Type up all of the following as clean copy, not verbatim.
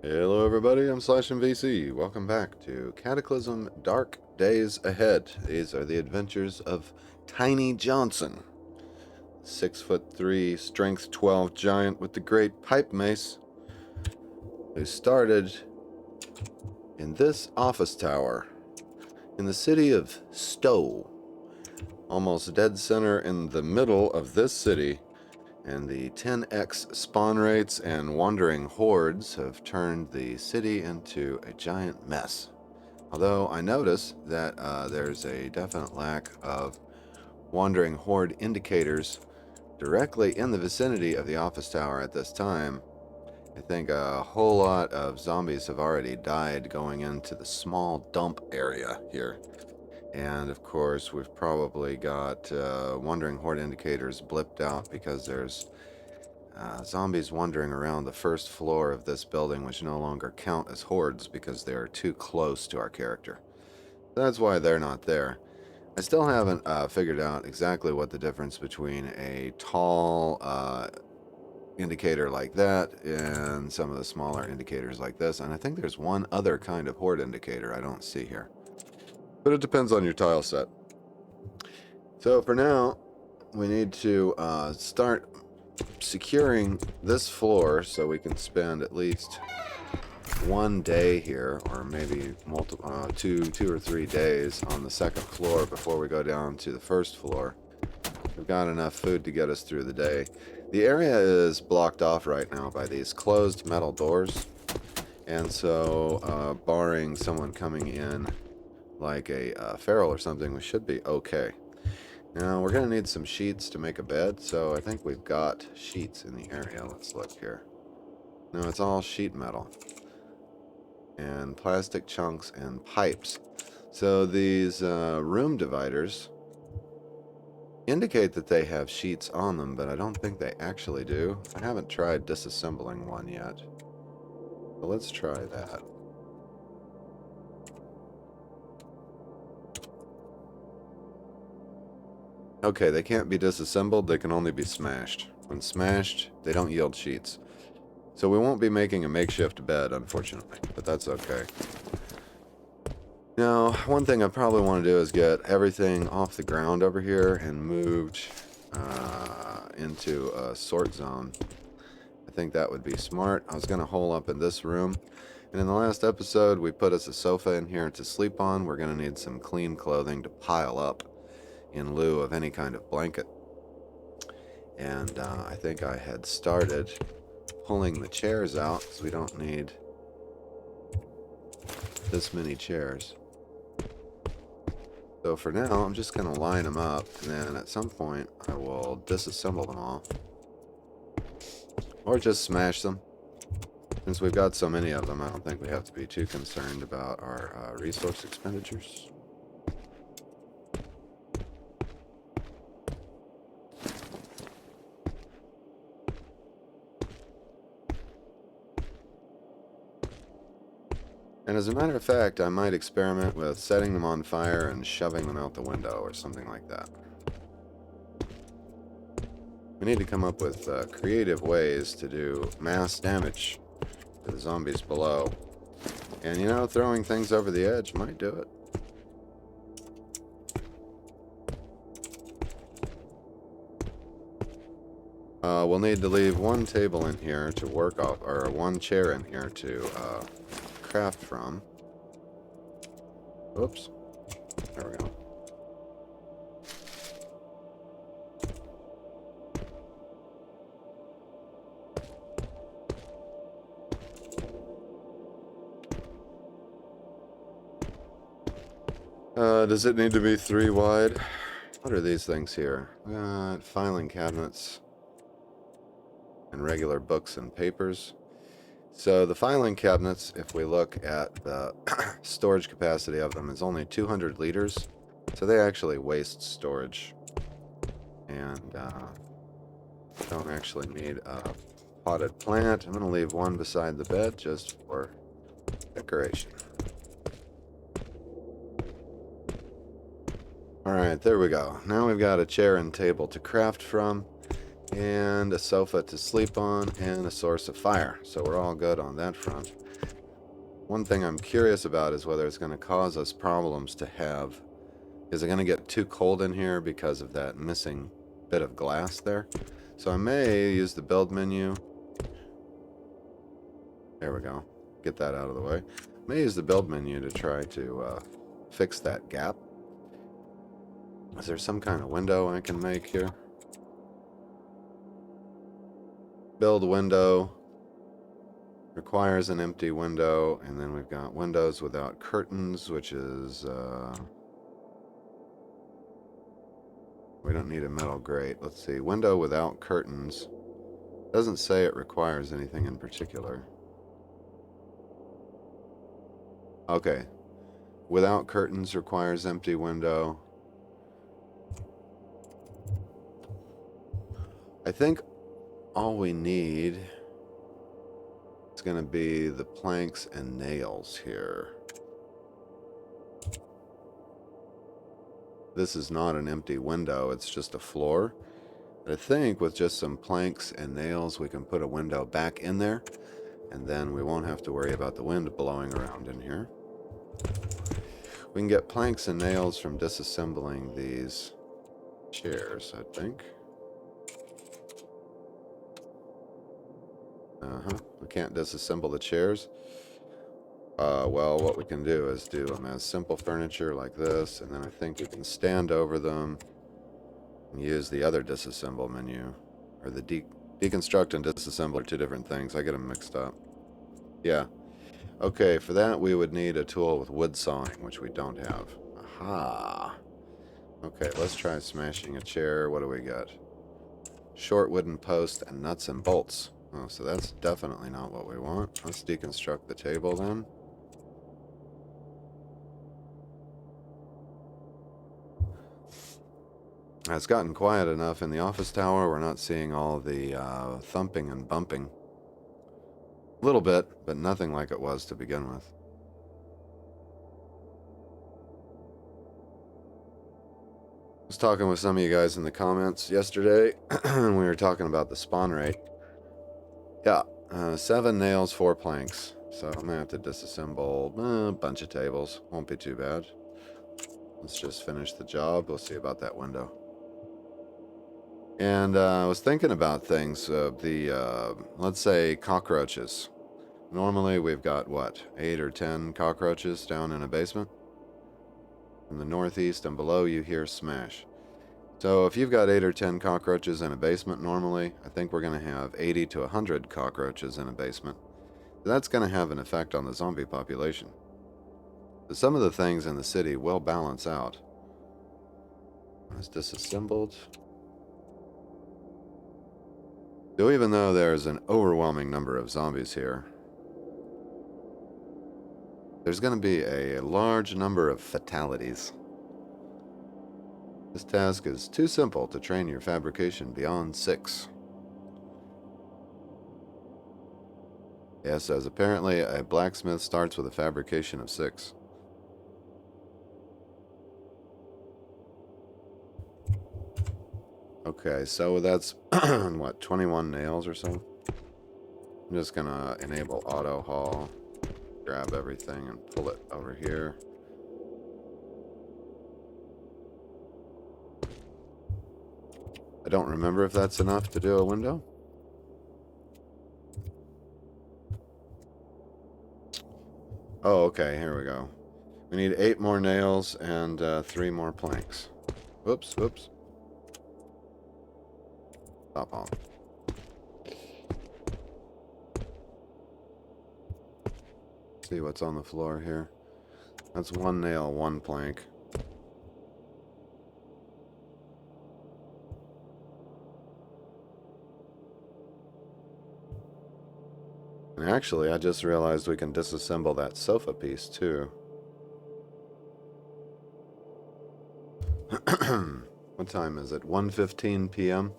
Hello everybody, I'm SlashMVC. Welcome back to Cataclysm Dark Days Ahead. These are the adventures of Tiny Johnson. 6'3", strength 12 giant with the great pipe mace, who started in this office tower in the city of Stowe. Almost dead center in the middle of this city. And the 10x spawn rates and wandering hordes have turned the city into a giant mess. Although I notice that there's a definite lack of wandering horde indicators directly in the vicinity of the office tower at this time. I think a whole lot of zombies have already died going into the small dump area here. And of course, we've probably got wandering horde indicators blipped out because there's zombies wandering around the first floor of this building, which no longer count as hordes because they are too close to our character. That's why they're not there. I still haven't figured out exactly what the difference between a tall indicator like that and some of the smaller indicators like this. And I think there's one other kind of horde indicator I don't see here. But it depends on your tile set. So for now, we need to start securing this floor so we can spend at least one day here, or maybe two or 3 days on the second floor before we go down to the first floor. We've got enough food to get us through the day. The area is blocked off right now by these closed metal doors, and so barring someone coming in like a feral or something, we should be okay. Now, we're going to need some sheets to make a bed, so I think we've got sheets in the area. Let's look here. No, it's all sheet metal. And plastic chunks and pipes. So these room dividers indicate that they have sheets on them, but I don't think they actually do. I haven't tried disassembling one yet. So let's try that. Okay, they can't be disassembled, they can only be smashed. When smashed, they don't yield sheets. So we won't be making a makeshift bed, unfortunately, but that's okay. Now, one thing I probably want to do is get everything off the ground over here and moved into a sort zone. I think that would be smart. I was going to hole up in this room. And in the last episode, we put us a sofa in here to sleep on. We're going to need some clean clothing to pile up in lieu of any kind of blanket. And I think I had started pulling the chairs out because we don't need this many chairs. So for now, I'm just going to line them up, and then at some point I will disassemble them all. Or just smash them. Since we've got so many of them, I don't think we have to be too concerned about our resource expenditures. And as a matter of fact, I might experiment with setting them on fire and shoving them out the window or something like that. We need to come up with creative ways to do mass damage to the zombies below. And you know, throwing things over the edge might do it. We'll need to leave one table in here to work off, or one chair in here to craft from. Oops. There we go. Does it need to be 3 wide? What are these things here? Filing cabinets and regular books and papers. So the filing cabinets, if we look at the storage capacity of them, is only 200 liters. So they actually waste storage. And don't actually need a potted plant. I'm going to leave one beside the bed just for decoration. Alright, there we go. Now we've got a chair and table to craft from. and a sofa to sleep on, and a source of fire. So we're all good on that front. One thing I'm curious about is whether it's going to cause us problems to have... Is it going to get too cold in here because of that missing bit of glass there? So I may use the build menu. There we go. Get that out of the way. I may use the build menu to try to fix that gap. Is there some kind of window I can make here? Build window. Requires an empty window. And then we've got windows without curtains, which is... we don't need a metal grate. Let's see. Window without curtains. Doesn't say it requires anything in particular. Okay. Without curtains requires empty window. I think all we need is going to be the planks and nails here. This is not an empty window, it's just a floor. But I think with just some planks and nails, we can put a window back in there, and then we won't have to worry about the wind blowing around in here. We can get planks and nails from disassembling these chairs, I think. We can't disassemble the chairs. Well, what we can do is do them as simple furniture like this, and then I think we can stand over them and use the other disassemble menu. Or the deconstruct and disassemble are two different things. I get them mixed up. Yeah. Okay, for that we would need a tool with wood sawing, which we don't have. Aha! Okay, let's try smashing a chair. What do we got? Short wooden post and nuts and bolts. Oh, so that's definitely not what we want. Let's deconstruct the table then. It's gotten quiet enough in the office tower. We're not seeing all the thumping and bumping. A little bit, but nothing like it was to begin with. I was talking with some of you guys in the comments yesterday, and we were talking about the spawn rate. Yeah, 7 nails, 4 planks. So I'm going to have to disassemble a bunch of tables. Won't be too bad. Let's just finish the job. We'll see about that window. And I was thinking about things. Let's say cockroaches. Normally we've got, what, 8 or 10 cockroaches down in a basement? In the northeast and below you hear smash. So if you've got 8 or 10 cockroaches in a basement normally, I think we're going to have 80 to 100 cockroaches in a basement. That's going to have an effect on the zombie population. But some of the things in the city will balance out. It's disassembled. So even though there's an overwhelming number of zombies here, there's going to be a large number of fatalities. This task is too simple to train your fabrication beyond 6. Yes, as apparently a blacksmith starts with a fabrication of 6. Okay, so that's, what, 21 nails or so? I'm just going to enable auto haul, grab everything and pull it over here. I don't remember if that's enough to do a window. Oh, okay, here we go. We need 8 more nails and 3 more planks. Whoops, whoops. Stop on. See what's on the floor here. That's 1 nail, 1 plank. And actually, I just realized we can disassemble that sofa piece too. What time is it? 1:15 p.m.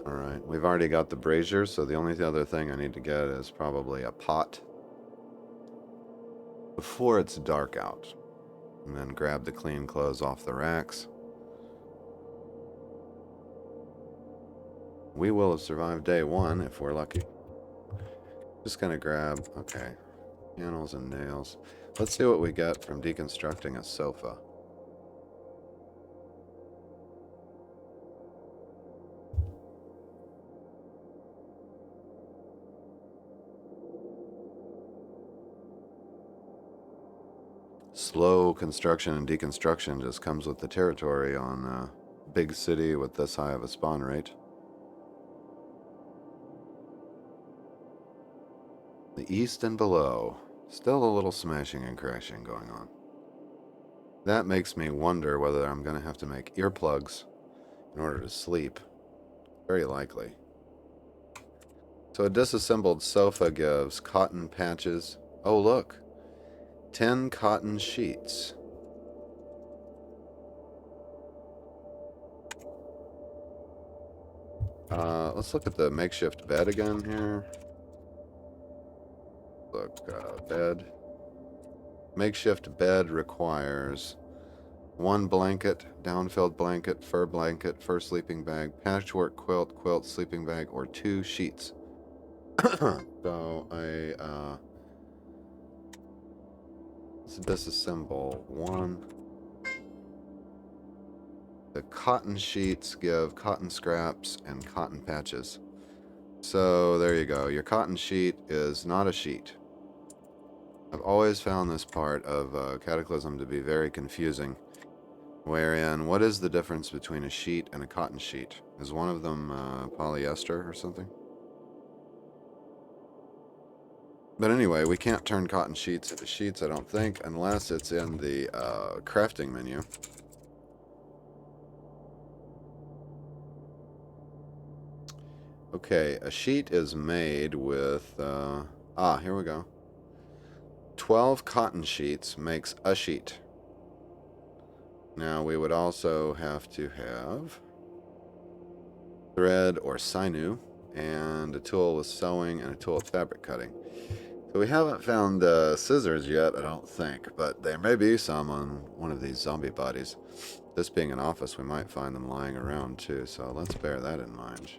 Alright, we've already got the brazier, so the only other thing I need to get is probably a pot before it's dark out. And then grab the clean clothes off the racks. We will have survived day one if we're lucky. Just gonna grab, okay, panels and nails. Let's see what we get from deconstructing a sofa. Slow construction and deconstruction just comes with the territory on a big city with this high of a spawn rate. The east and below. Still a little smashing and crashing going on. That makes me wonder whether I'm going to have to make earplugs in order to sleep. Very likely. So a disassembled sofa gives cotton patches. Oh, look. 10 cotton sheets. Let's look at the makeshift bed again here. Look, bed. Makeshift bed requires 1 blanket, down-filled blanket, fur sleeping bag, patchwork quilt, sleeping bag, or 2 sheets. So let's disassemble 1. The cotton sheets give cotton scraps and cotton patches. So there you go. Your cotton sheet is not a sheet. I've always found this part of Cataclysm to be very confusing. Wherein, what is the difference between a sheet and a cotton sheet? Is one of them polyester or something? But anyway, we can't turn cotton sheets into sheets, I don't think, unless it's in the crafting menu. Okay, a sheet is made with, here we go. 12 cotton sheets makes a sheet. Now, we would also have to have thread or sinew, and a tool with sewing, and a tool with fabric cutting. So we haven't found scissors yet, I don't think, but there may be some on one of these zombie bodies. This being an office, we might find them lying around too, so let's bear that in mind.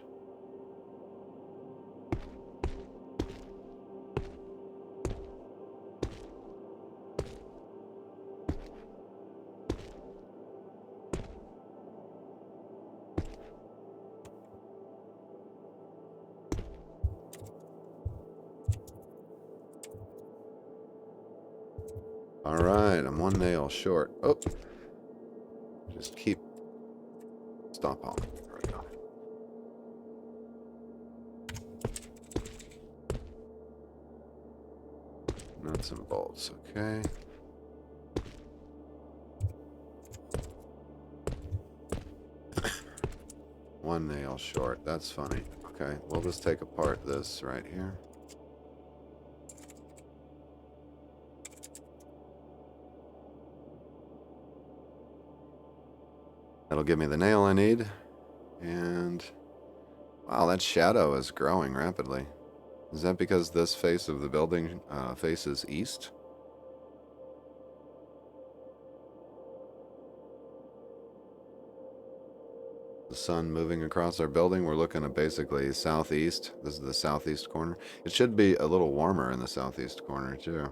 Alright, I'm 1 nail short. Oh! Just keep... Stop on. There we go. Nuts and bolts, okay. One nail short, that's funny. Okay, we'll just take apart this right here. That'll give me the nail I need. And wow, that shadow is growing rapidly. Is that because this face of the building faces east? The sun moving across our building. We're looking at basically southeast. This is the southeast corner. It should be a little warmer in the southeast corner too.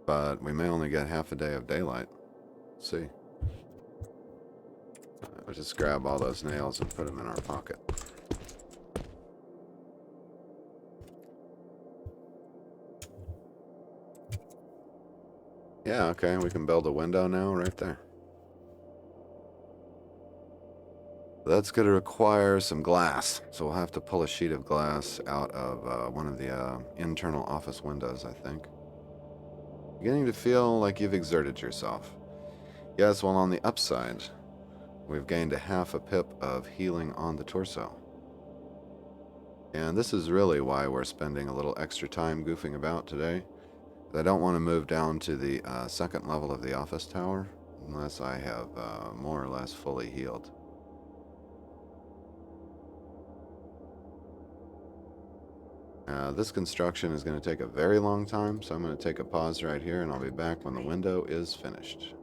But we may only get half a day of daylight. Let's see. I'll just grab all those nails and put them in our pocket. Yeah, okay, we can build a window now right there. That's going to require some glass, so we'll have to pull a sheet of glass out of one of the internal office windows, I think. Beginning to feel like you've exerted yourself. Yes, well, on the upside, we've gained a half a pip of healing on the torso. And this is really why we're spending a little extra time goofing about today. I don't want to move down to the second level of the office tower unless I have more or less fully healed. This construction is going to take a very long time, so I'm going to take a pause right here, and I'll be back when the window is finished.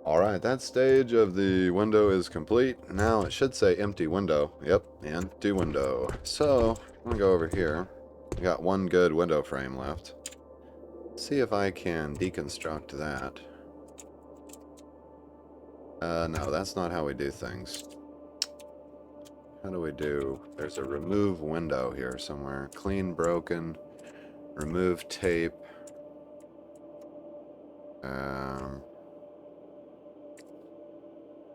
Alright, that stage of the window is complete. Now it should say empty window. Yep, empty window. So, I'm going to go over here. We got one good window frame left. See if I can deconstruct that. No, that's not how we do things. How do we do? There's a remove window here somewhere. Clean broken. Remove tape.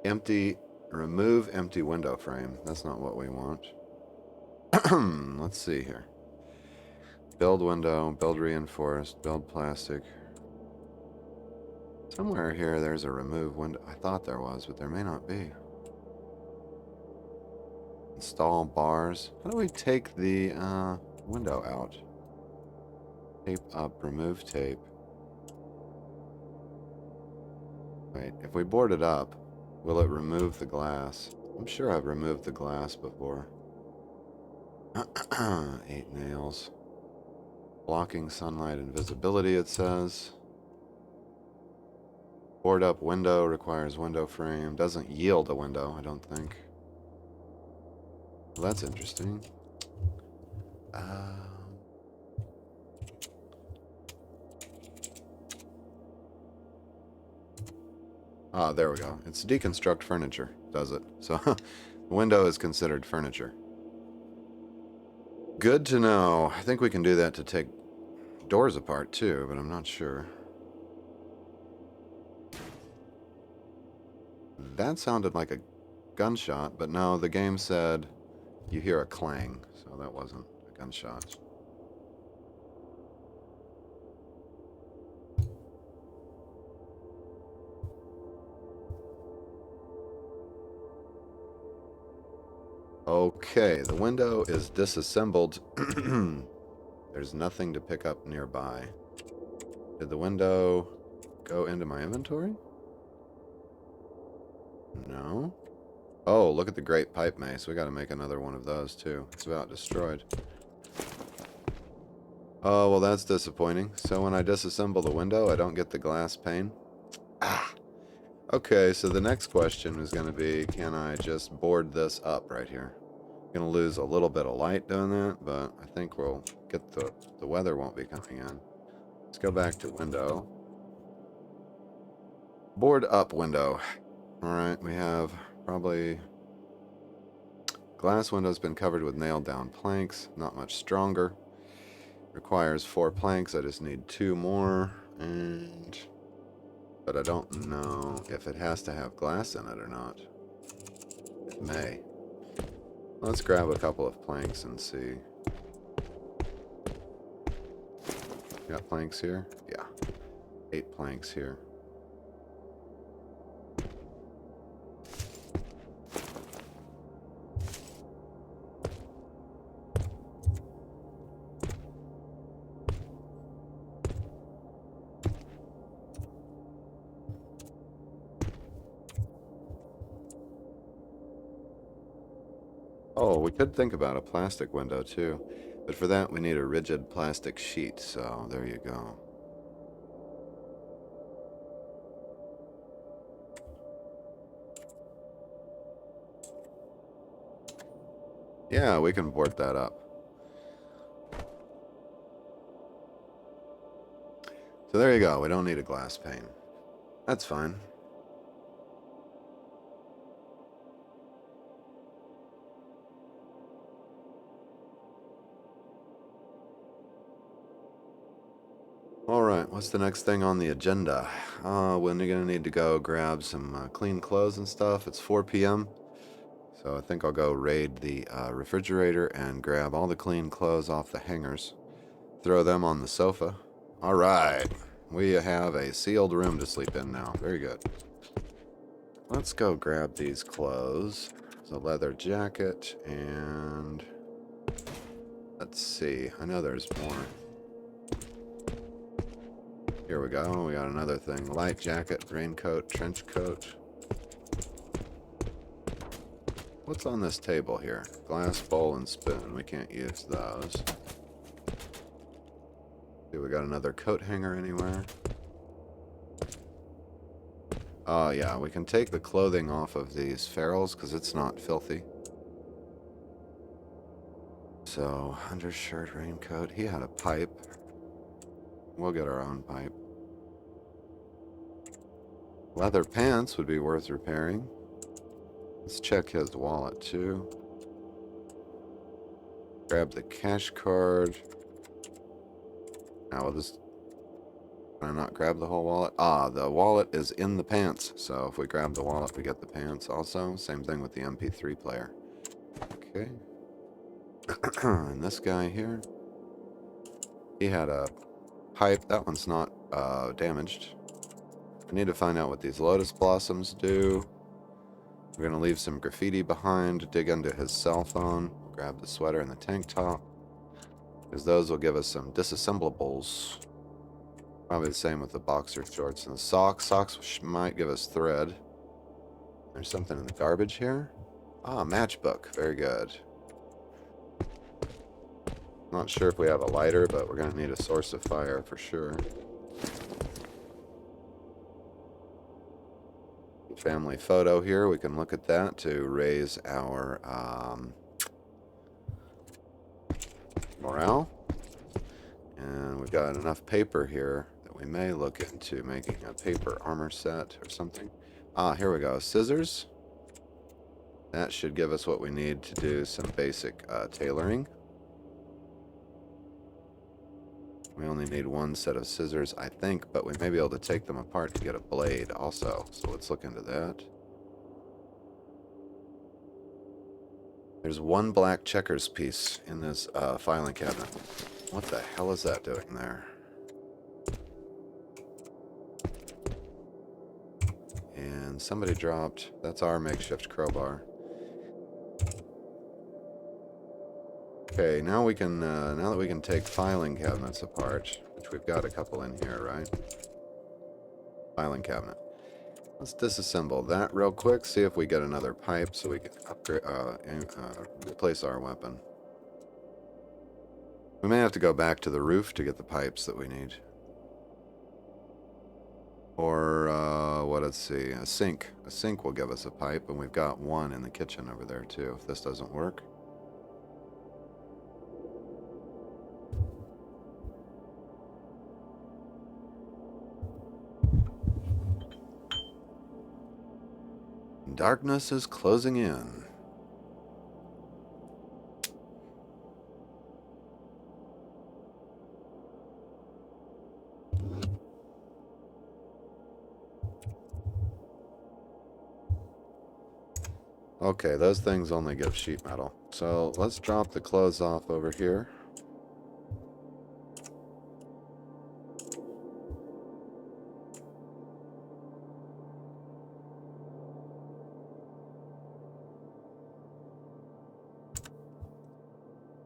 Empty. Remove empty window frame. That's not what we want. Let's see here. Build window. Build reinforced. Build plastic. Somewhere here there's a remove window. I thought there was, but there may not be. Install bars. How do we take the window out? Tape up. Remove tape. Wait, if we board it up, will it remove the glass? I'm sure I've removed the glass before. 8 nails. Blocking sunlight and visibility, it says. Board up window requires window frame. Doesn't yield a window, I don't think. Well, that's interesting. There we go. It's deconstruct furniture, does it? So, the window is considered furniture. Good to know. I think we can do that to take doors apart, too, but I'm not sure. That sounded like a gunshot, but no, the game said you hear a clang, so that wasn't a gunshot. Okay, the window is disassembled. There's nothing to pick up nearby. Did the window go into my inventory? No. Oh, look at the great pipe mace. We gotta make another one of those, too. It's about destroyed. Oh, well, that's disappointing. So when I disassemble the window, I don't get the glass pane? Ah! Okay, so the next question is going to be, can I just board this up right here? I'm going to lose a little bit of light doing that, but I think we'll get the weather won't be coming in. Let's go back to window. Board up window. Alright, we have probably... Glass window's been covered with nailed down planks. Not much stronger. Requires 4 planks. I just need 2 more. And... But I don't know if it has to have glass in it or not. It may. Let's grab a couple of planks and see. Got planks here? Yeah. 8 planks here. Oh, we could think about a plastic window too, but for that we need a rigid plastic sheet, so there you go. Yeah, we can board that up. So there you go, we don't need a glass pane. That's fine. Alright, what's the next thing on the agenda? When you're going to need to go grab some clean clothes and stuff. It's 4 p.m. So I think I'll go raid the refrigerator and grab all the clean clothes off the hangers. Throw them on the sofa. Alright, we have a sealed room to sleep in now. Very good. Let's go grab these clothes. There's a leather jacket and... Let's see, I know there's more. Here we go, we got another thing. Light jacket, raincoat, trench coat. What's on this table here? Glass bowl and spoon. We can't use those. See, we got another coat hanger anywhere. Yeah, we can take the clothing off of these ferals because it's not filthy. So, undershirt, raincoat. He had a pipe. We'll get our own pipe. Leather pants would be worth repairing. Let's check his wallet too. Grab the cash card. Now we'll just... Can I not grab the whole wallet? Ah, the wallet is in the pants. So if we grab the wallet, we get the pants also. Same thing with the MP3 player. Okay. And this guy here, he had a pipe. That one's not damaged. I need to find out what these Lotus Blossoms do. We're going to leave some graffiti behind, dig into his cell phone, grab the sweater and the tank top, because those will give us some disassemblables. Probably the same with the boxer shorts and the socks. Socks might give us thread. There's something in the garbage here. Ah, matchbook. Very good. Not sure if we have a lighter, but we're going to need a source of fire for sure. Family photo here. We can look at that to raise our morale. And we've got enough paper here that we may look into making a paper armor set or something. Ah, here we go. Scissors. That should give us what we need to do some basic tailoring. We only need one set of scissors, I think, but we may be able to take them apart to get a blade also. So let's look into that. There's one black checkers piece in this filing cabinet. What the hell is that doing there? And somebody dropped... That's our makeshift crowbar. Okay, now we can, now that we can take filing cabinets apart, which we've got a couple in here, right? Filing cabinet. Let's disassemble that real quick, see if we get another pipe so we can upgrade, replace our weapon. We may have to go back to the roof to get the pipes that we need. Or, let's see, a sink. A sink will give us a pipe, and we've got one in the kitchen over there too, if this doesn't work. Darkness is closing in. Okay, those things only give sheet metal. So let's drop the clothes off over here.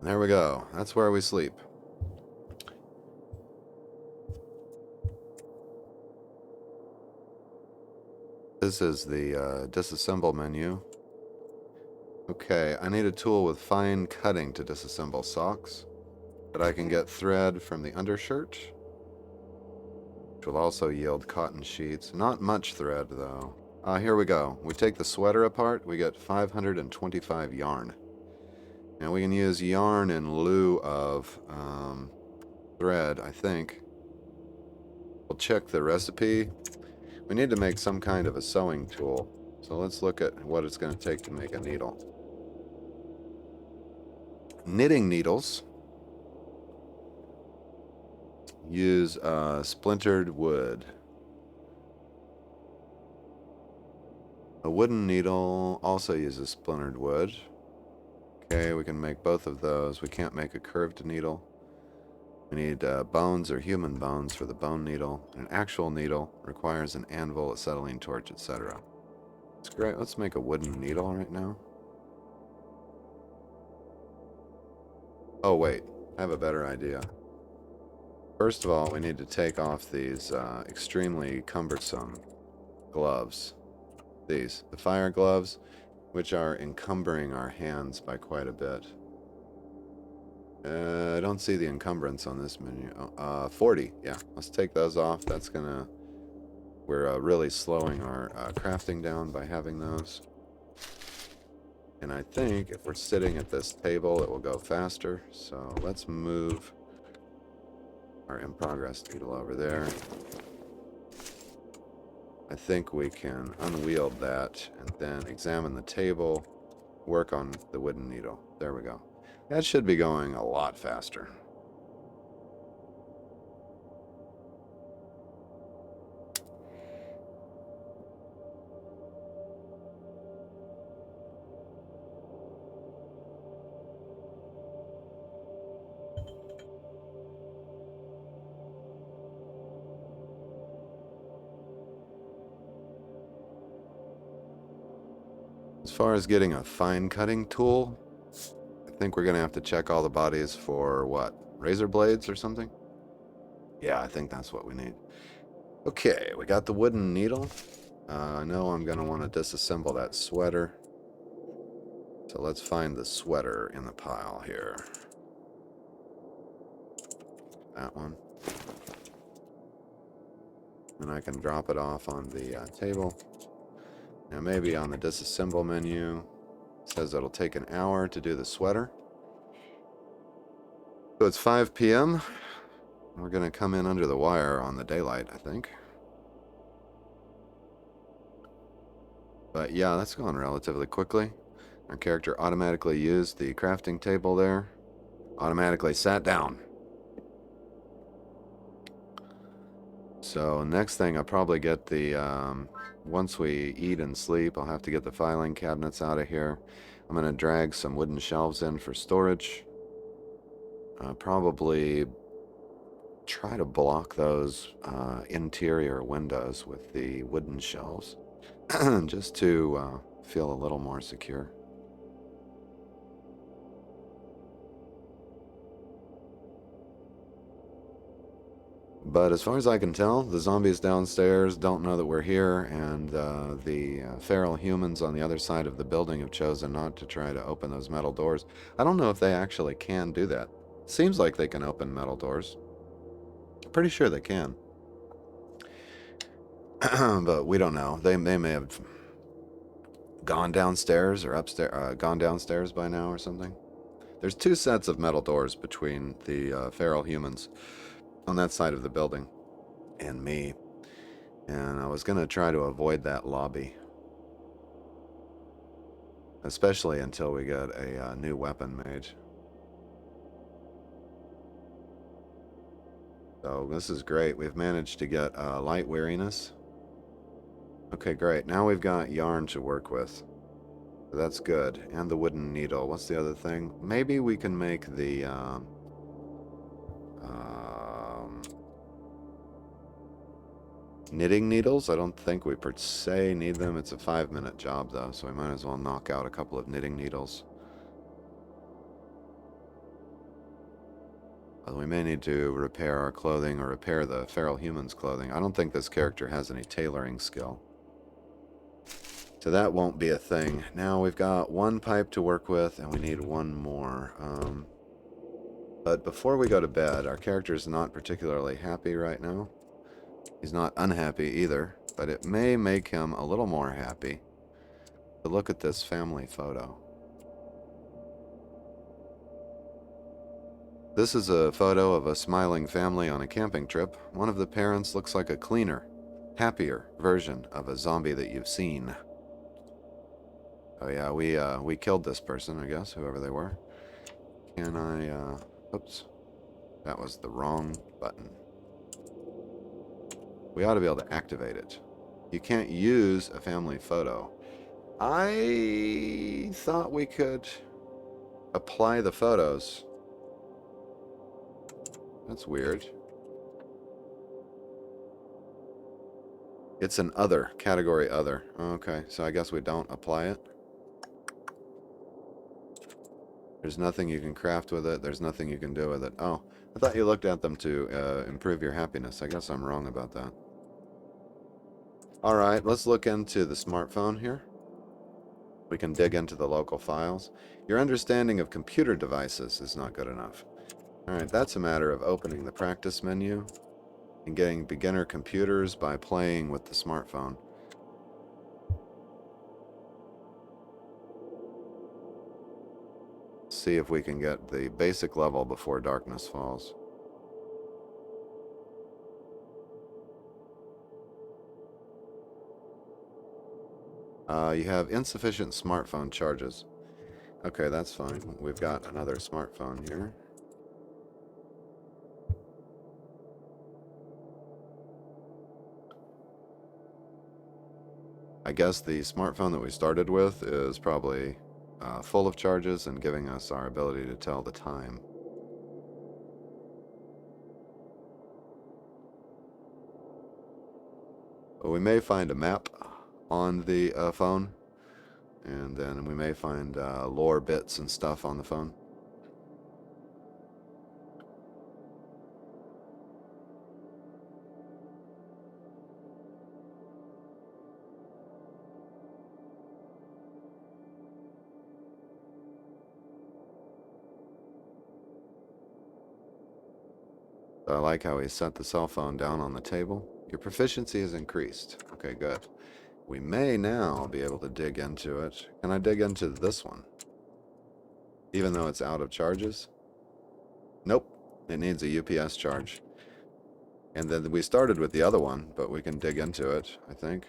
There we go. That's where we sleep. This is the disassemble menu. Okay, I need a tool with fine cutting to disassemble socks. But I can get thread from the undershirt, which will also yield cotton sheets. Not much thread, though. Here we go. We take the sweater apart, we get 525 yarn. And we can use yarn in lieu of thread, I think. We'll check the recipe. We need to make some kind of a sewing tool. So let's look at what it's going to take to make a needle. Knitting needles use splintered wood. A wooden needle also uses splintered wood. Okay, we can make both of those. We can't make a curved needle. We need bones or human bones for the bone needle. An actual needle requires an anvil, acetylene torch, etc. That's great. Let's make a wooden needle right now. Oh, wait. I have a better idea. First of all, we need to take off these extremely cumbersome gloves. These, the fire gloves, which are encumbering our hands by quite a bit. I don't see the encumbrance on this menu. 40, yeah. Let's take those off. That's gonna We're really slowing our crafting down by having those. And I think if we're sitting at this table, it will go faster. So let's move our in progress needle over there. I think we can unwield that and then examine the table, work on the wooden needle. There we go. That should be going a lot faster. As far as getting a fine cutting tool, I think we're going to have to check all the bodies for what? Razor blades or something? Yeah, I think that's what we need. Okay, we got the wooden needle. I know I'm going to want to disassemble that sweater. So let's find the sweater in the pile here. That one. And I can drop it off on the table. Now maybe on the disassemble menu, it says it'll take an hour to do the sweater. So it's 5 p.m. We're going to come in under the wire on the daylight, I think. But yeah, that's going relatively quickly. Our character automatically used the crafting table there. Automatically sat down. So next thing, I'll probably get the, once we eat and sleep, I'll have to get the filing cabinets out of here. I'm going to drag some wooden shelves in for storage. Probably try to block those interior windows with the wooden shelves. Just to feel a little more secure. But as far as I can tell, the zombies downstairs don't know that we're here, and the feral humans on the other side of the building have chosen not to try to open those metal doors. I don't know if they actually can do that. Seems like they can open metal doors. Pretty sure they can. But we don't know. They may have gone downstairs or upstairs, gone downstairs by now or something. There's 2 sets of metal doors between the feral humans on that side of the building and me, and I was gonna try to avoid that lobby, especially until we get a new weapon made. So this is great. We've managed to get light weariness. Okay, great. Now we've got yarn to work with. That's good. And the wooden needle. What's the other thing? Maybe we can make the knitting needles. I don't think we per se need them. It's a 5-minute job though, so we might as well knock out a couple of knitting needles. We may need to repair our clothing or repair the feral humans' clothing. I don't think this character has any tailoring skill, so that won't be a thing. Now we've got 1 pipe to work with, and we need 1 more. But before we go to bed, our character is not particularly happy right now. He's not unhappy either, but it may make him a little more happy to look at this family photo. This is a photo of a smiling family on a camping trip. One of the parents looks like a cleaner, happier version of a zombie that you've seen. Oh yeah, we killed this person, I guess, whoever they were. Can I, oops. That was the wrong button. We ought to be able to activate it. You can't use a family photo. I thought we could apply the photos. That's weird. It's an other, category other. Okay, so I guess we don't apply it. There's nothing you can craft with it. There's nothing you can do with it. Oh, I thought you looked at them to improve your happiness. I guess I'm wrong about that. Alright, let's look into the smartphone here. We can dig into the local files. Your understanding of computer devices is not good enough. Alright, that's a matter of opening the practice menu and getting beginner computers by playing with the smartphone. See if we can get the basic level before darkness falls. You have insufficient smartphone charges. Okay, that's fine. We've got another smartphone here. I guess the smartphone that we started with is probably full of charges and giving us our ability to tell the time. But we may find a map on the phone, and then we may find lore bits and stuff on the phone. I like how he set the cell phone down on the table. Your proficiency is increased. Okay, good. We may now be able to dig into it. Can I dig into this one? Even though it's out of charges? Nope. It needs a UPS charge. And then we started with the other one, but we can dig into it, I think.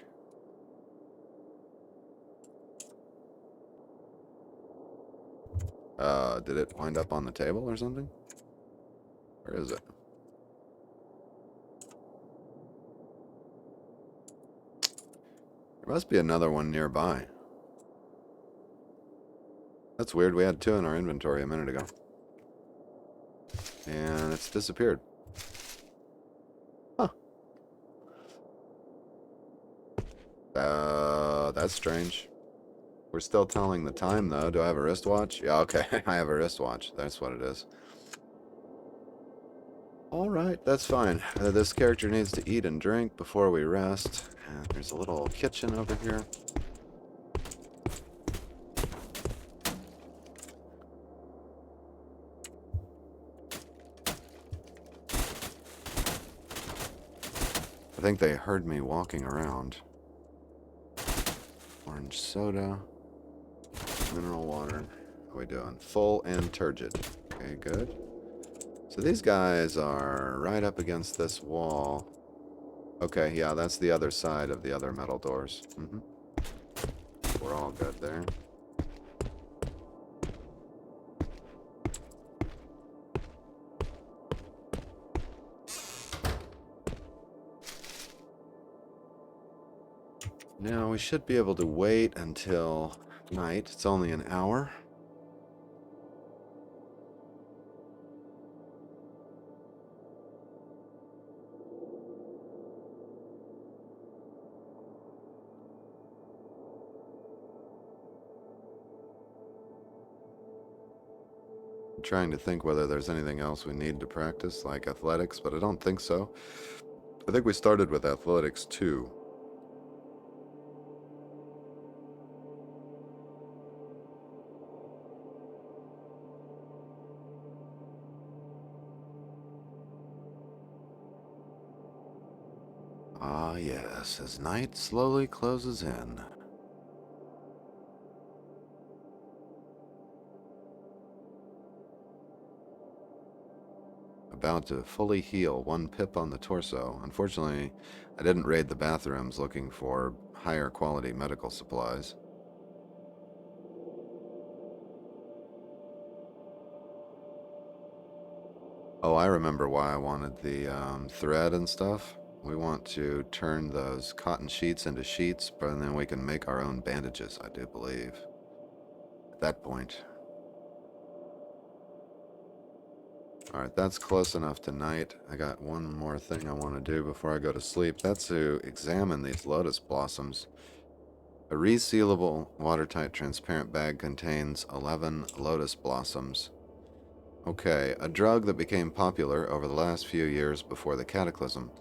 Did it wind up on the table or something? Where is it? There must be another one nearby. That's weird. We had two in our inventory a minute ago. And it's disappeared. Huh. That's strange. We're still telling the time, though. Do I have a wristwatch? Yeah, okay. I have a wristwatch. That's what it is. Alright, that's fine. This character needs to eat and drink before we rest. And there's a little kitchen over here. I think they heard me walking around. Orange soda. Mineral water. How are we doing? Full and turgid. Okay, good. So these guys are right up against this wall. Okay, yeah, that's the other side of the other metal doors. We're all good there. Now, we should be able to wait until night. It's only an hour. I'm trying to think whether there's anything else we need to practice, like athletics, but I don't think so. I think we started with athletics too. Ah, yes, as night slowly closes in. About to fully heal, 1 pip on the torso. Unfortunately, I didn't raid the bathrooms looking for higher quality medical supplies. Oh, I remember why I wanted the thread and stuff. We want to turn those cotton sheets into sheets, but then we can make our own bandages, I do believe. At that point. Alright, that's close enough tonight. I got one more thing I want to do before I go to sleep. That's to examine these Lotus Blossoms. A resealable, watertight, transparent bag contains 11 Lotus Blossoms. Okay, a drug that became popular over the last few years before the Cataclysm.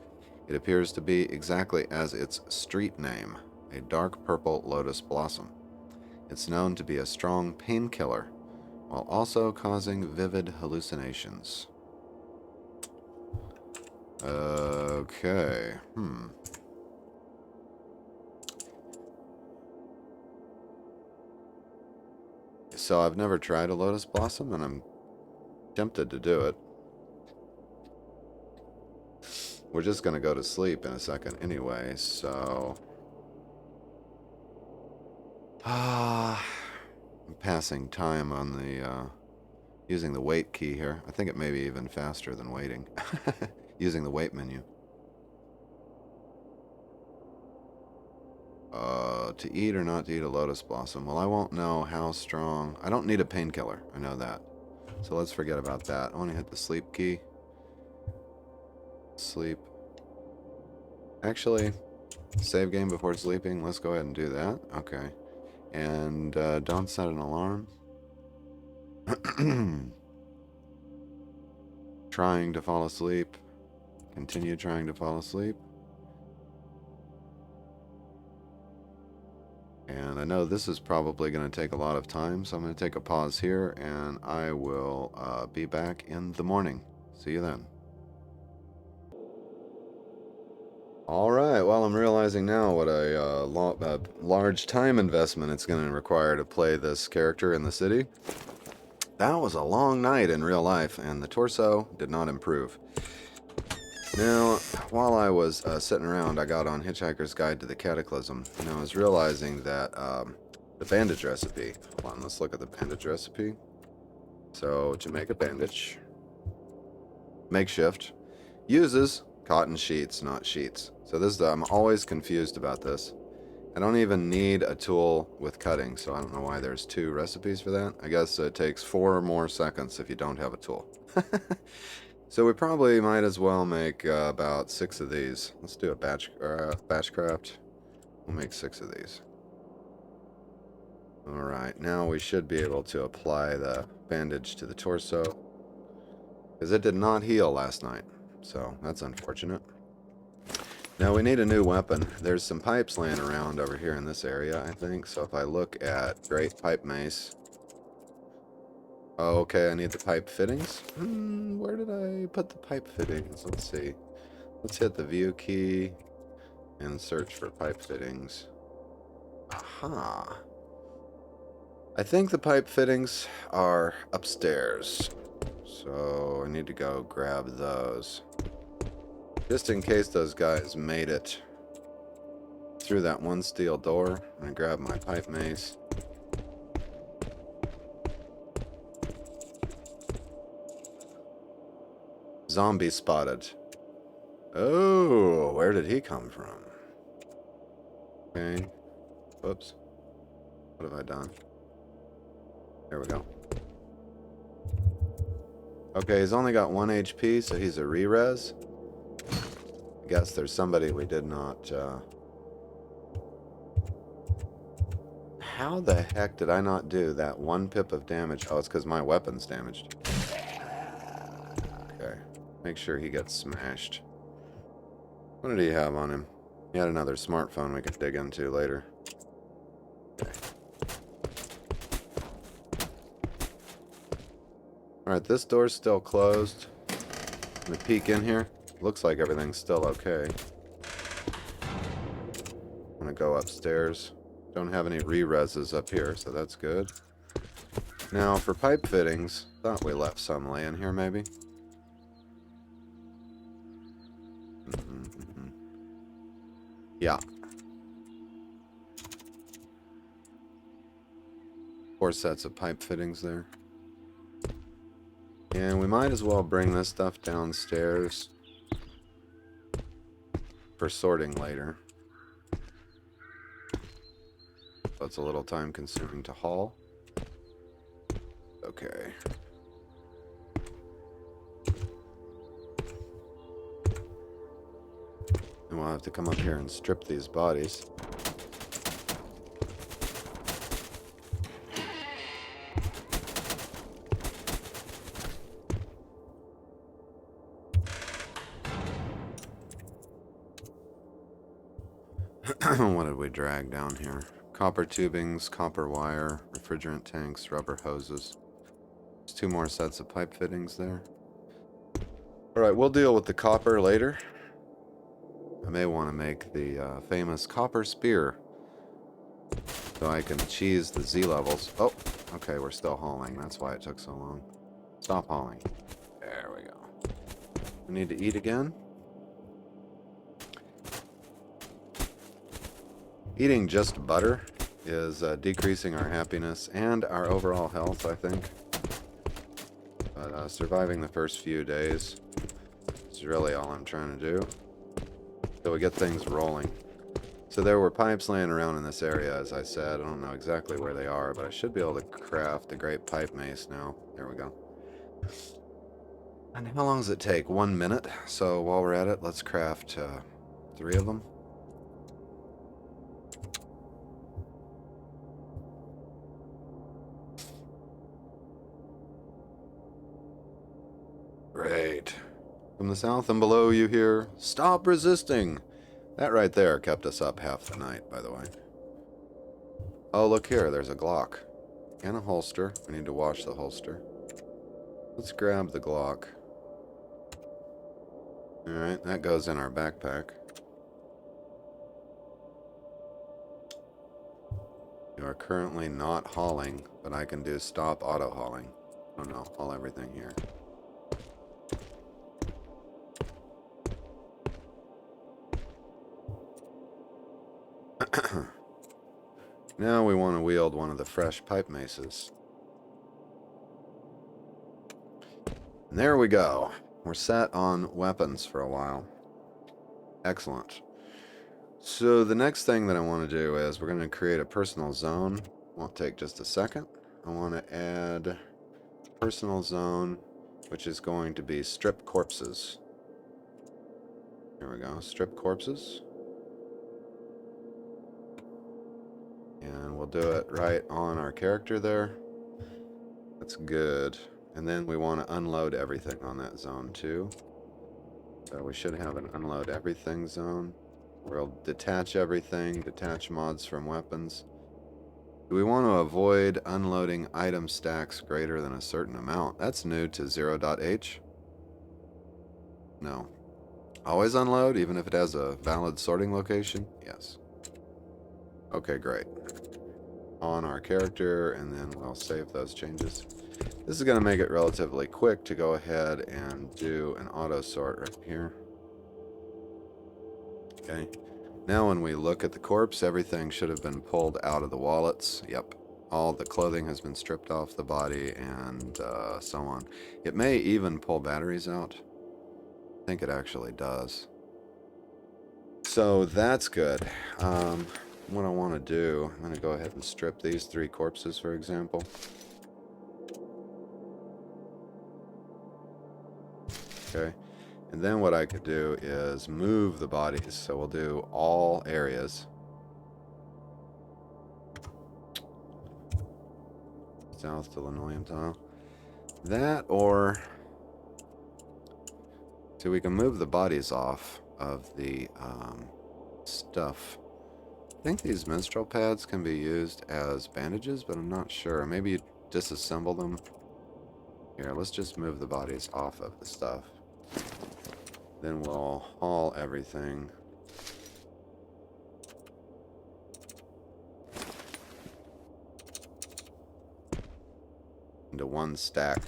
It appears to be exactly as its street name, a dark purple Lotus Blossom. It's known to be a strong painkiller, while also causing vivid hallucinations. Okay. So I've never tried a Lotus Blossom, and I'm tempted to do it. We're just going to go to sleep in a second anyway, so... I'm passing time on the, using the wait key here. I think it may be even faster than waiting. Using the wait menu. To eat or not to eat a Lotus Blossom. Well, I won't know how strong... I don't need a painkiller. I know that. So let's forget about that. I want to hit the sleep key. Sleep. Actually, save game before sleeping. Let's go ahead and do that. Okay. And don't set an alarm. Trying to fall asleep. Continue trying to fall asleep. And I know this is probably going to take a lot of time, so I'm going to take a pause here, and I will be back in the morning. See you then. Alright, well, I'm realizing now what a large time investment it's going to require to play this character in the city. That was a long night in real life, and the torso did not improve. Now, while I was sitting around, I got on Hitchhiker's Guide to the Cataclysm, and I was realizing that the bandage recipe... Hold on, let's look at the bandage recipe. So, to make a bandage, makeshift, uses cotton sheets, not sheets. So this is, I'm always confused about this. I don't even need a tool with cutting, so I don't know why there's 2 recipes for that. I guess it takes 4 more seconds if you don't have a tool. So we probably might as well make about 6 of these. Let's do a batch craft. We'll make 6 of these. Alright, now we should be able to apply the bandage to the torso, because it did not heal last night, so that's unfortunate. Now we need a new weapon. There's some pipes laying around over here in this area, I think, so if I look at Great Pipe Mace... Oh, okay, I need the pipe fittings. Where did I put the pipe fittings? Let's see. Let's hit the view key and search for pipe fittings. Aha. I think the pipe fittings are upstairs. So I need to go grab those. Just in case those guys made it through that one steel door. I'm going to grab my pipe mace. Zombie spotted. Oh, where did he come from? Okay. Whoops. What have I done? There we go. Okay, he's only got 1 HP, so he's a re-res. I guess there's somebody we did not... How the heck did I not do that 1 pip of damage? Oh, it's because my weapon's damaged. Okay. Make sure he gets smashed. What did he have on him? He had another smartphone we could dig into later. Okay. Alright, this door's still closed. I'm gonna peek in here. Looks like everything's still okay. I'm gonna go upstairs. Don't have any re-reses up here, so that's good. Now, for pipe fittings, thought we left some laying here, maybe. Yeah. 4 sets of pipe fittings there. And we might as well bring this stuff downstairs for sorting later. So it's a little time consuming to haul. Okay. And we'll have to come up here and strip these bodies. What did we drag down here? Copper tubings, copper wire, refrigerant tanks, rubber hoses. There's 2 more sets of pipe fittings there. Alright, we'll deal with the copper later. I may want to make the famous copper spear, so I can cheese the Z levels. Oh, okay, we're still hauling. That's why it took so long. Stop hauling. There we go. We need to eat again. Eating just butter is decreasing our happiness and our overall health, I think. But surviving the first few days is really all I'm trying to do. So we get things rolling. So there were pipes laying around in this area, as I said. I don't know exactly where they are, but I should be able to craft a great pipe mace now. There we go. And how long does it take? 1 minute. So while we're at it, let's craft 3 of them. Great. From the south and below you hear, "Stop resisting!" That right there kept us up half the night, by the way. Oh, look here, there's a Glock. And a holster. We need to wash the holster. Let's grab the Glock. Alright, that goes in our backpack. You are currently not hauling, but I can do stop auto hauling. Oh no, haul everything here. Now we want to wield one of the fresh pipe maces. And there we go. We're set on weapons for a while. Excellent. So the next thing that I want to do is we're going to create a personal zone. Won't take just a second. I want to add personal zone, which is going to be strip corpses. Here we go. Strip corpses. And we'll do it right on our character there. That's good. And then we want to unload everything on that zone too. So we should have an unload everything zone. We'll detach everything, detach mods from weapons. Do we want to avoid unloading item stacks greater than a certain amount? That's new to 0.h. No. Always unload, even if it has a valid sorting location? Yes. Okay, great. On our character, and then we'll save those changes. This is going to make it relatively quick to go ahead and do an auto sort right here. Okay. Now when we look at the corpse, everything should have been pulled out of the wallets. Yep. All the clothing has been stripped off the body and so on. It may even pull batteries out. I think it actually does. So that's good. What I want to do, I'm going to go ahead and strip these 3 corpses, for example. Okay. And then what I could do is move the bodies. So we'll do all areas. South to linoleum tile. That, or so we can move the bodies off of the stuff. I think these menstrual pads can be used as bandages, but I'm not sure. Maybe you disassemble them. Here, let's just move the bodies off of the stuff. Then we'll haul everything. Into one stack.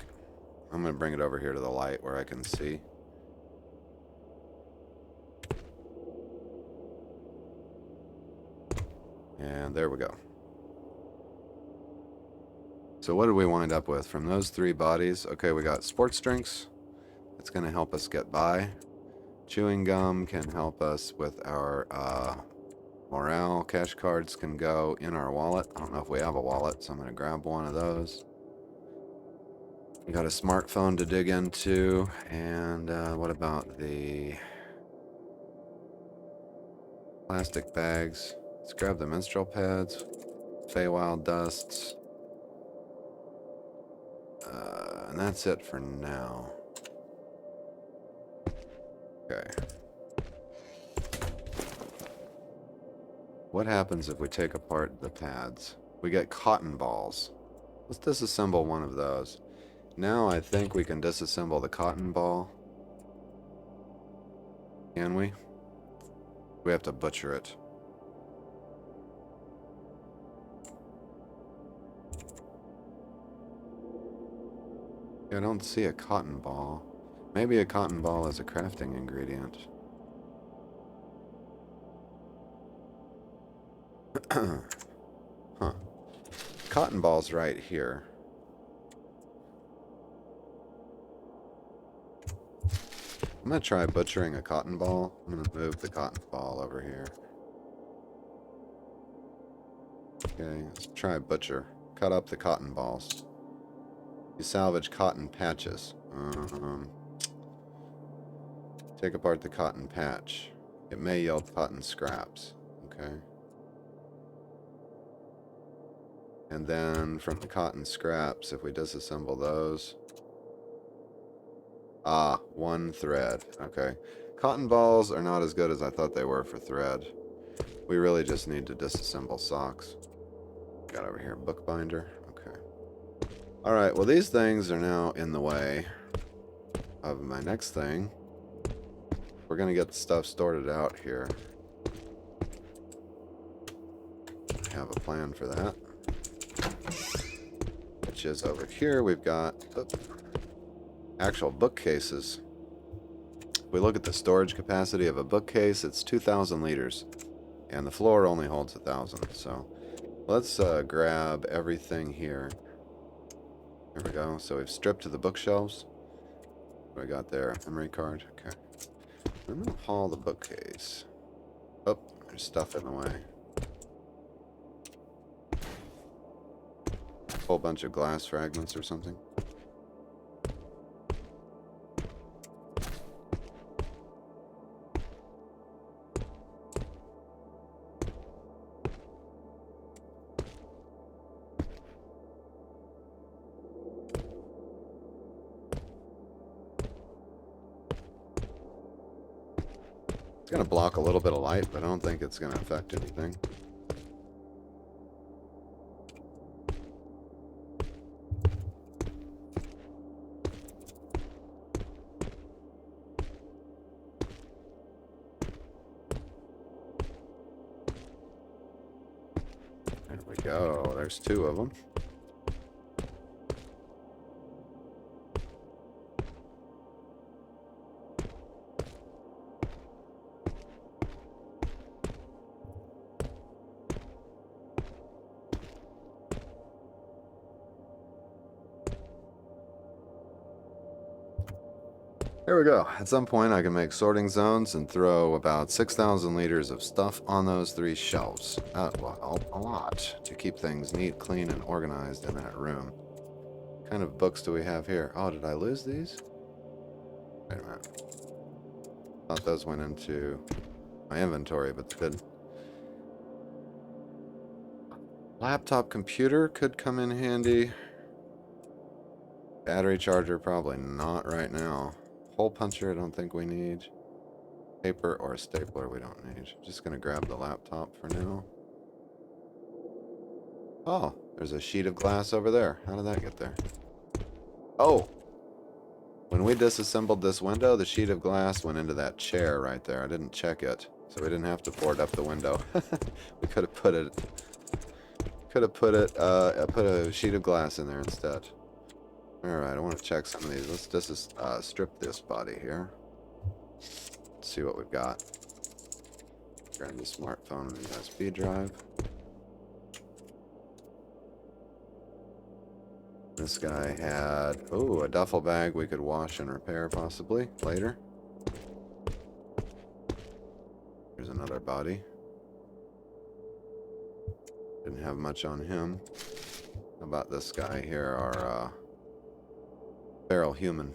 I'm going to bring it over here to the light where I can see. And there we go. So what did we wind up with from those 3 bodies? Okay, we got sports drinks. That's going to help us get by. Chewing gum can help us with our morale. Cash cards can go in our wallet. I don't know if we have a wallet, so I'm going to grab one of those. We got a smartphone to dig into. And what about the plastic bags? Let's grab the menstrual pads. Feywild dusts. And that's it for now. Okay. What happens if we take apart the pads? We get cotton balls. Let's disassemble one of those. Now I think we can disassemble the cotton ball. Can we? We have to butcher it. I don't see a cotton ball. Maybe a cotton ball is a crafting ingredient. Huh. Cotton ball's right here. I'm gonna try butchering a cotton ball. I'm gonna move the cotton ball over here. Okay, let's try butcher. Cut up the cotton balls. You salvage cotton patches. Take apart the cotton patch. It may yield cotton scraps. Okay. And then from the cotton scraps, if we disassemble those... Ah, one thread. Okay. Cotton balls are not as good as I thought they were for thread. We really just need to disassemble socks. Got over here, bookbinder. Okay. Alright, well these things are now in the way of my next thing. We're going to get the stuff sorted out here. I have a plan for that. Which is over here, we've got actual bookcases. If we look at the storage capacity of a bookcase, it's 2,000 liters. And the floor only holds 1,000. So let's grab everything here. There we go. So we've stripped to the bookshelves. What do we got there? Memory card. Okay. I'm going to haul the bookcase. Oh, there's stuff in the way. Whole bunch of glass fragments or something. It's going to block a little bit of light, but I don't think it's going to affect anything. There we go. There's two of them. There we go. At some point I can make sorting zones and throw about 6,000 liters of stuff on those 3 shelves. Well, a lot to keep things neat, clean, and organized in that room. What kind of books do we have here? Oh, did I lose these? Wait a minute. Thought those went into my inventory, but they didn't. Laptop computer could come in handy. Battery charger, probably not right now. Hole puncher, I don't think we need. Paper or a stapler, we don't need. Just gonna grab the laptop for now. Oh, there's a sheet of glass over there. How did that get there? Oh! When we disassembled this window, the sheet of glass went into that chair right there. I didn't check it, so we didn't have to board up the window. We could have put it... put a sheet of glass in there instead. Alright, I want to check some of these. Let's just strip this body here. Let's see what we've got. Grab the smartphone and the USB drive. This guy had, oh, a duffel bag we could wash and repair possibly later. Here's another body. Didn't have much on him. How about this guy here, our feral human.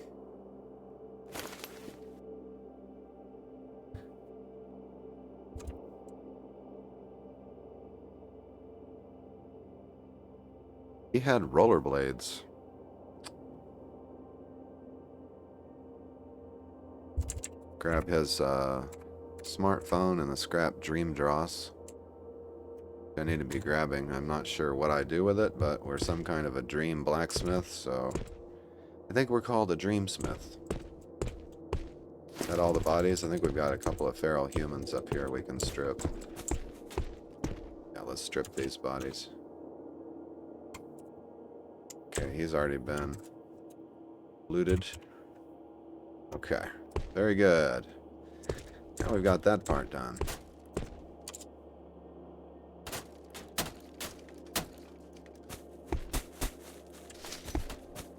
He had rollerblades. Grab his smartphone and the scrap Dreamsmith. I need to be grabbing. I'm not sure what I do with it, but we're some kind of a dream blacksmith, so I think we're called a Dreamsmith. Is that all the bodies? I think we've got a couple of feral humans up here we can strip. Yeah, let's strip these bodies. Okay, he's already been looted. Okay, very good. Now we've got that part done.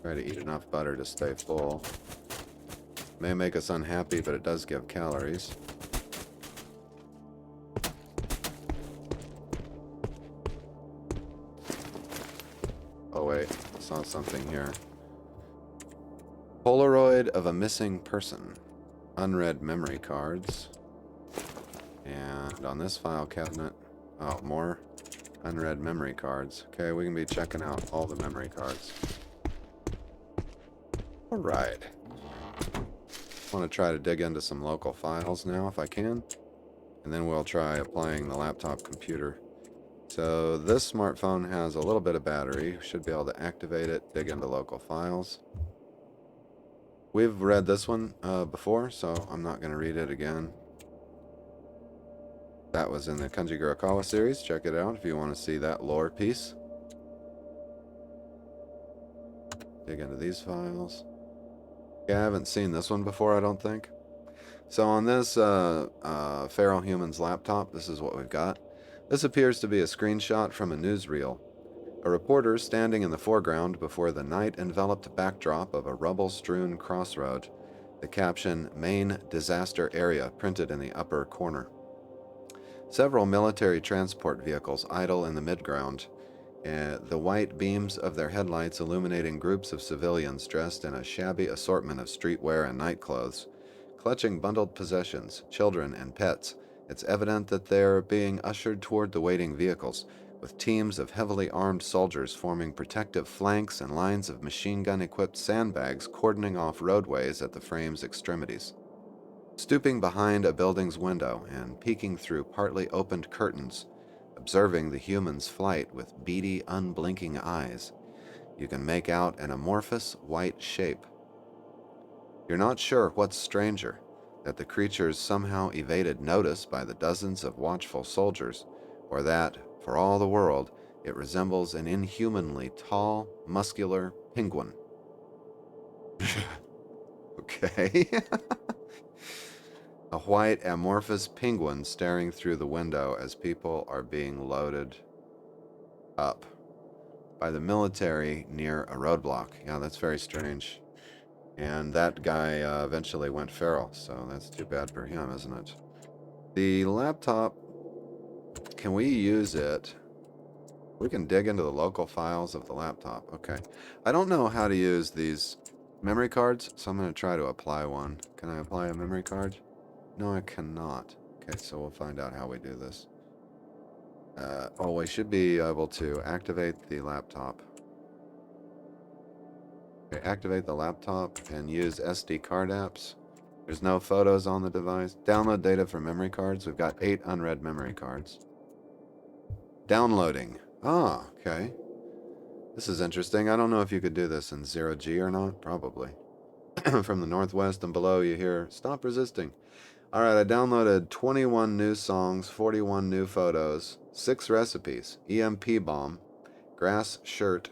Try to eat enough butter to stay full. May make us unhappy, but it does give calories. Oh wait, I saw something here. Polaroid of a missing person. Unread memory cards. And on this file cabinet, oh, more unread memory cards. Okay, we can be checking out all the memory cards. Alright. I want to try to dig into some local files now if I can. And then we'll try applying the laptop computer. So this smartphone has a little bit of battery. Should be able to activate it, dig into local files. We've read this one before, so I'm not going to read it again. That was in the Kanji Gurakawa series. Check it out if you want to see that lore piece. Dig into these files. Yeah, I haven't seen this one before, I don't think. So on this feral human's laptop, this is what we've got. This appears to be a screenshot from a newsreel. A reporter standing in the foreground before the night-enveloped backdrop of a rubble-strewn crossroad. The caption, "Main Disaster Area," printed in the upper corner. Several military transport vehicles idle in the midground, the white beams of their headlights illuminating groups of civilians dressed in a shabby assortment of streetwear and nightclothes. Clutching bundled possessions, children and pets, it's evident that they're being ushered toward the waiting vehicles, with teams of heavily armed soldiers forming protective flanks and lines of machine gun-equipped sandbags cordoning off roadways at the frame's extremities. Stooping behind a building's window and peeking through partly opened curtains, observing the human's flight with beady, unblinking eyes, you can make out an amorphous white shape. You're not sure what's stranger, that the creatures somehow evaded notice by the dozens of watchful soldiers, or that, for all the world, it resembles an inhumanly tall, muscular penguin. Okay. A white, amorphous penguin staring through the window as people are being loaded up by the military near a roadblock. Yeah, that's very strange. And that guy eventually went feral, so that's too bad for him, isn't it? The laptop, can we use it? We can dig into the local files of the laptop. Okay. I don't know how to use these memory cards, so I'm going to try to apply one. Can I apply a memory card? No, I cannot. Okay, so we'll find out how we do this. Oh, we should be able to activate the laptop. Okay, activate the laptop and use SD card apps. There's no photos on the device. Download data from memory cards. We've got 8 unread memory cards. Downloading. Ah, okay. This is interesting. I don't know if you could do this in 0G or not. Probably. From the northwest and below you hear, "Stop resisting." Alright, I downloaded 21 new songs, 41 new photos, 6 recipes, EMP bomb, grass shirt,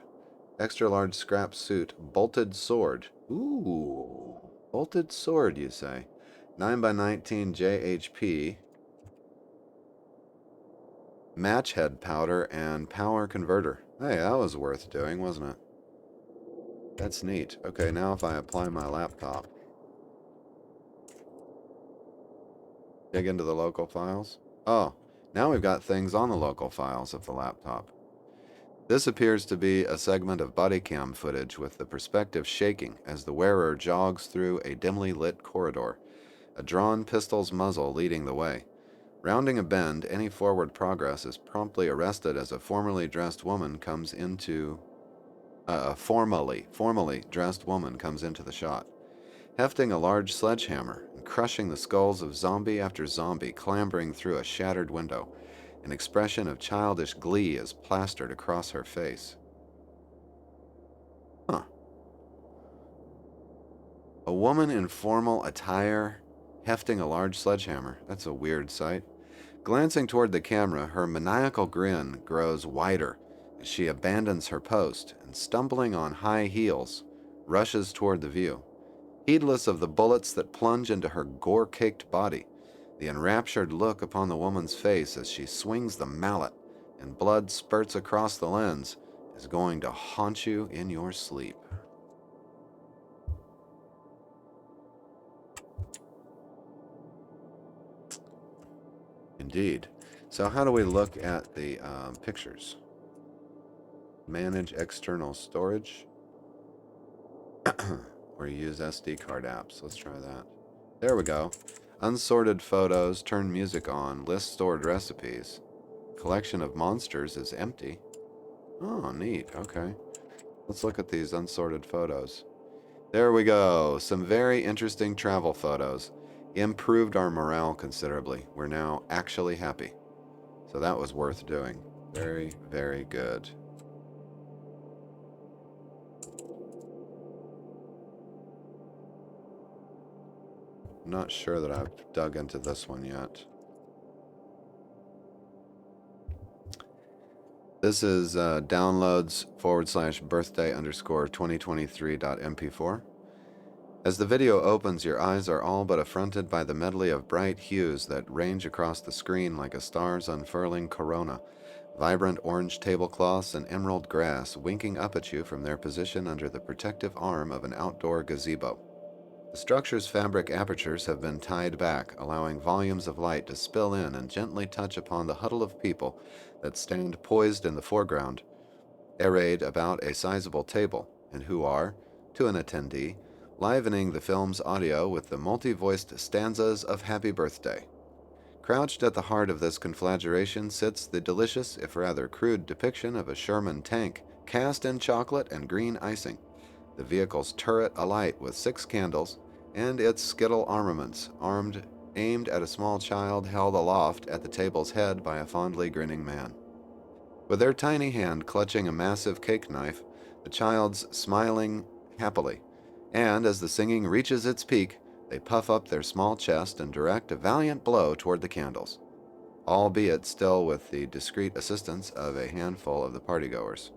extra large scrap suit, bolted sword. Ooh, bolted sword, you say? 9x19 JHP, match head powder, and power converter. Hey, that was worth doing, wasn't it? That's neat. Okay, now if I apply my laptop, dig into the local files. Oh, now we've got things on the local files of the laptop. This appears to be a segment of body cam footage with the perspective shaking as the wearer jogs through a dimly lit corridor, a drawn pistol's muzzle leading the way. Rounding a bend, any forward progress is promptly arrested as a formally dressed woman comes into the shot, hefting a large sledgehammer and crushing the skulls of zombie after zombie clambering through a shattered window. An expression of childish glee is plastered across her face. Huh. A woman in formal attire hefting a large sledgehammer. That's a weird sight. Glancing toward the camera, her maniacal grin grows wider as she abandons her post and, stumbling on high heels, rushes toward the view. Heedless of the bullets that plunge into her gore-caked body, the enraptured look upon the woman's face as she swings the mallet and blood spurts across the lens is going to haunt you in your sleep. Indeed. So how do we look at the pictures? Manage external storage. Or use SD card apps. Let's try that. There we go. Unsorted photos, turn music on, list stored recipes. Collection of monsters is empty. Oh, neat. Okay. Let's look at these unsorted photos. There we go. Some very interesting travel photos. Improved our morale considerably. We're now actually happy. So that was worth doing. Very, very good. I'm not sure that I've dug into this one yet. This is downloads/birthday_2023.mp4. As the video opens, your eyes are all but affronted by the medley of bright hues that range across the screen like a star's unfurling corona. Vibrant orange tablecloths and emerald grass winking up at you from their position under the protective arm of an outdoor gazebo. The structure's fabric apertures have been tied back, allowing volumes of light to spill in and gently touch upon the huddle of people that stand poised in the foreground, arrayed about a sizable table, and who are, to an attendee, livening the film's audio with the multi-voiced stanzas of Happy Birthday. Crouched at the heart of this conflagration sits the delicious, if rather crude, depiction of a Sherman tank cast in chocolate and green icing, the vehicle's turret alight with 6 candles, and its skittle armaments aimed at a small child held aloft at the table's head by a fondly grinning man. With their tiny hand clutching a massive cake knife, the child's smiling happily, and as the singing reaches its peak, they puff up their small chest and direct a valiant blow toward the candles, albeit still with the discreet assistance of a handful of the partygoers.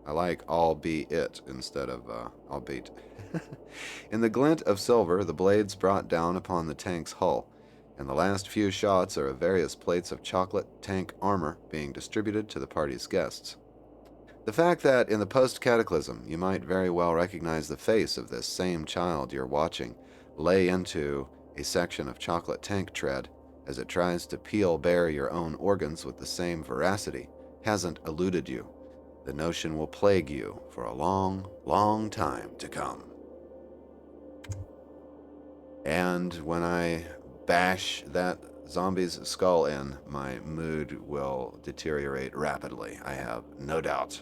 I like albeit instead of albeit. In the glint of silver, the blades brought down upon the tank's hull, and the last few shots are of various plates of chocolate tank armor being distributed to the party's guests. The fact that in the post-Cataclysm you might very well recognize the face of this same child you're watching lay into a section of chocolate tank tread as it tries to peel bare your own organs with the same veracity hasn't eluded you. The notion will plague you for a long, long time to come. And when I bash that zombie's skull in, my mood will deteriorate rapidly, I have no doubt.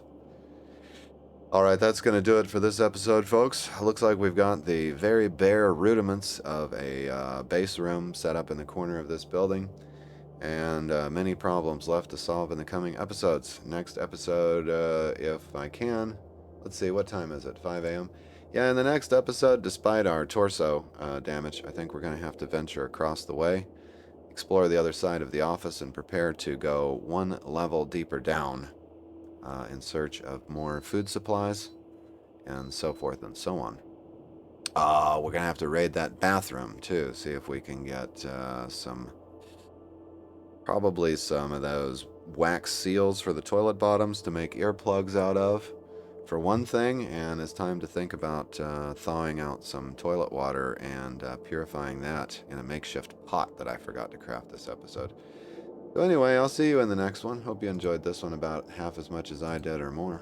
Alright, that's going to do it for this episode, folks. Looks like we've got the very bare rudiments of a base room set up in the corner of this building, and many problems left to solve in the coming episodes. Next episode, if I can, let's see, what time is it? 5 a.m.? Yeah, in the next episode, despite our torso damage, I think we're going to have to venture across the way, explore the other side of the office, and prepare to go one level deeper down in search of more food supplies, and so forth and so on. We're going to have to raid that bathroom, too, see if we can get probably some of those wax seals for the toilet bottoms to make earplugs out of, for one thing, and it's time to think about thawing out some toilet water and purifying that in a makeshift pot that I forgot to craft this episode. So anyway, I'll see you in the next one. Hope you enjoyed this one about half as much as I did or more.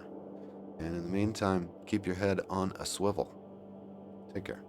And in the meantime, keep your head on a swivel. Take care.